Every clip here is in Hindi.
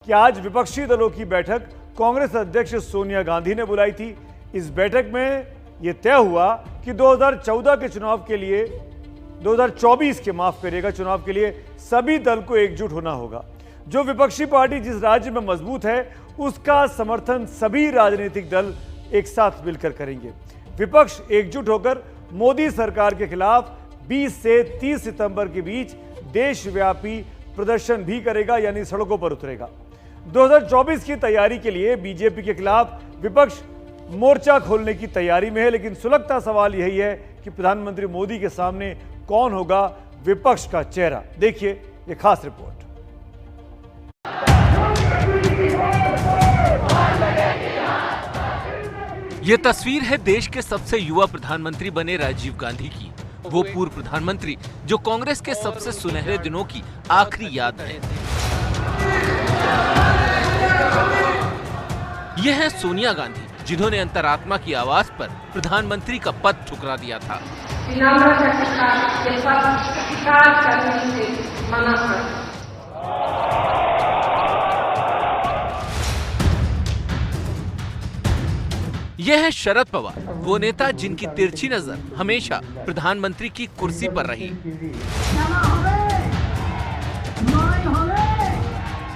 कि आज विपक्षी दलों की बैठक कांग्रेस अध्यक्ष सोनिया गांधी ने बुलाई थी। इस बैठक में यह तय हुआ कि 2014 के चुनाव के लिए 2024 के चुनाव के लिए सभी दल को एकजुट होना होगा। जो विपक्षी पार्टी जिस राज्य में मजबूत है उसका समर्थन सभी राजनीतिक दल एक साथ मिलकर करेंगे। विपक्ष एकजुट होकर मोदी सरकार के खिलाफ 20 से 30 सितंबर के बीच देशव्यापी प्रदर्शन भी करेगा, यानी सड़कों पर उतरेगा। 2024 की तैयारी के लिए बीजेपी के खिलाफ विपक्ष मोर्चा खोलने की तैयारी में है, लेकिन सुलगता सवाल यही है कि प्रधानमंत्री मोदी के सामने कौन होगा विपक्ष का चेहरा। देखिए ये खास रिपोर्ट। ये तस्वीर है देश के सबसे युवा प्रधानमंत्री बने राजीव गांधी की। वो पूर्व प्रधानमंत्री जो कांग्रेस के सबसे सुनहरे दिनों की आखिरी याद है। ये है सोनिया गांधी जिन्होंने अंतरात्मा की आवाज पर प्रधानमंत्री का पद ठुकरा दिया था। यह है शरद पवार, वो नेता जिनकी तिरछी नजर हमेशा प्रधानमंत्री की कुर्सी पर रही।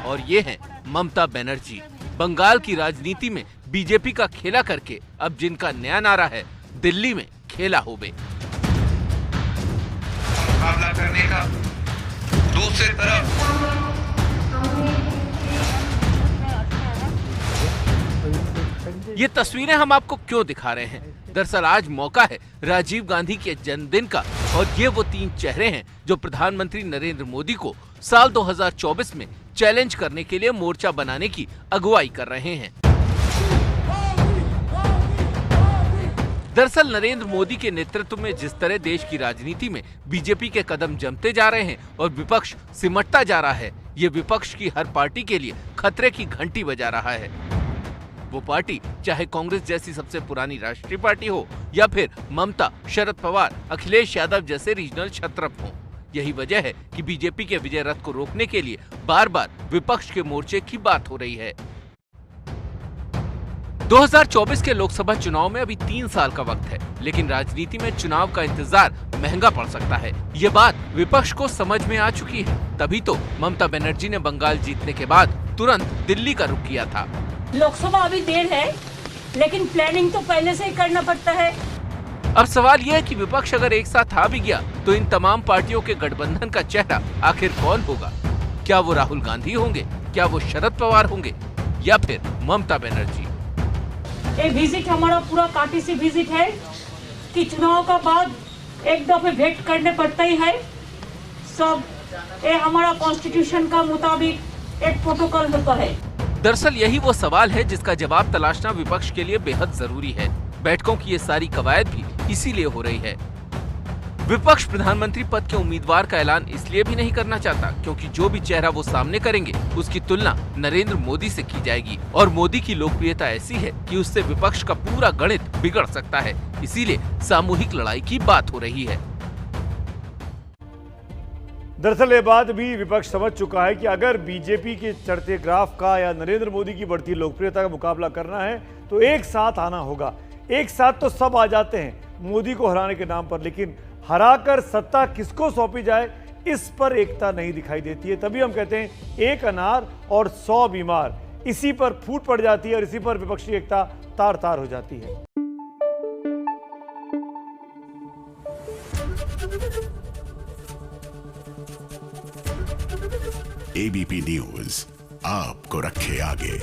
और ये है ममता बनर्जी, बंगाल की राजनीति में बीजेपी का खेला करके अब जिनका नया नारा है दिल्ली में खेला होवे। मुकाबला करने का दूसरी तरफ ये तस्वीरें हम आपको क्यों दिखा रहे हैं? दरअसल आज मौका है राजीव गांधी के जन्मदिन का और ये वो तीन चेहरे हैं जो प्रधानमंत्री नरेंद्र मोदी को साल 2024 में चैलेंज करने के लिए मोर्चा बनाने की अगुवाई कर रहे हैं। दरअसल नरेंद्र मोदी के नेतृत्व में जिस तरह देश की राजनीति में बीजेपी के कदम जमते जा रहे हैं और विपक्ष सिमटता जा रहा है, ये विपक्ष की हर पार्टी के लिए खतरे की घंटी बजा रहा है। वो पार्टी चाहे कांग्रेस जैसी सबसे पुरानी राष्ट्रीय पार्टी हो या फिर ममता, शरद पवार, अखिलेश यादव जैसे रीजनल क्षत्रप हो। यही वजह है कि बीजेपी के विजय रथ को रोकने के लिए बार बार विपक्ष के मोर्चे की बात हो रही है। 2024 के लोकसभा चुनाव में अभी 3 साल का वक्त है, लेकिन राजनीति में चुनाव का इंतजार महंगा पड़ सकता है। ये बात विपक्ष को समझ में आ चुकी है। तभी तो ममता बनर्जी ने बंगाल जीतने के बाद तुरंत दिल्ली का रुख किया था। लोकसभा अभी देर है, लेकिन प्लानिंग तो पहले से ही करना पड़ता है। अब सवाल यह है कि विपक्ष अगर एक साथ आ भी गया तो इन तमाम पार्टियों के गठबंधन का चेहरा आखिर कौन होगा? क्या वो राहुल गांधी होंगे, क्या वो शरद पवार होंगे या फिर ममता बनर्जी? ये विजिट हमारा पूरा काटी सी विजिट है कि चुनाव का बाद एक दफे भेंट करने पड़ता ही है सब। ये हमारा कॉन्स्टिट्यूशन का मुताबिक एक प्रोटोकॉल होता है। दरअसल यही वो सवाल है जिसका जवाब तलाशना विपक्ष के लिए बेहद जरूरी है। बैठकों की ये सारी कवायद भी इसीलिए हो रही है। विपक्ष प्रधानमंत्री पद के उम्मीदवार का ऐलान इसलिए भी नहीं करना चाहता क्योंकि जो भी चेहरा वो सामने करेंगे उसकी तुलना नरेंद्र मोदी से की जाएगी और मोदी की लोकप्रियता ऐसी है कि उससे विपक्ष का पूरा गणित बिगड़ सकता है। इसीलिए सामूहिक लड़ाई की बात हो रही है। दरअसल ये बात भी विपक्ष समझ चुका है कि अगर बीजेपी के चढ़ते ग्राफ का या नरेंद्र मोदी की बढ़ती लोकप्रियता का मुकाबला करना है तो एक साथ आना होगा। एक साथ तो सब आ जाते हैं मोदी को हराने के नाम पर, लेकिन हराकर सत्ता किसको सौंपी जाए इस पर एकता नहीं दिखाई देती है। तभी हम कहते हैं एक अनार और 100 बीमार, इसी पर फूट पड़ जाती है और इसी पर विपक्षी एकता तार तार हो जाती है। एबीपी न्यूज आपको रखे आगे।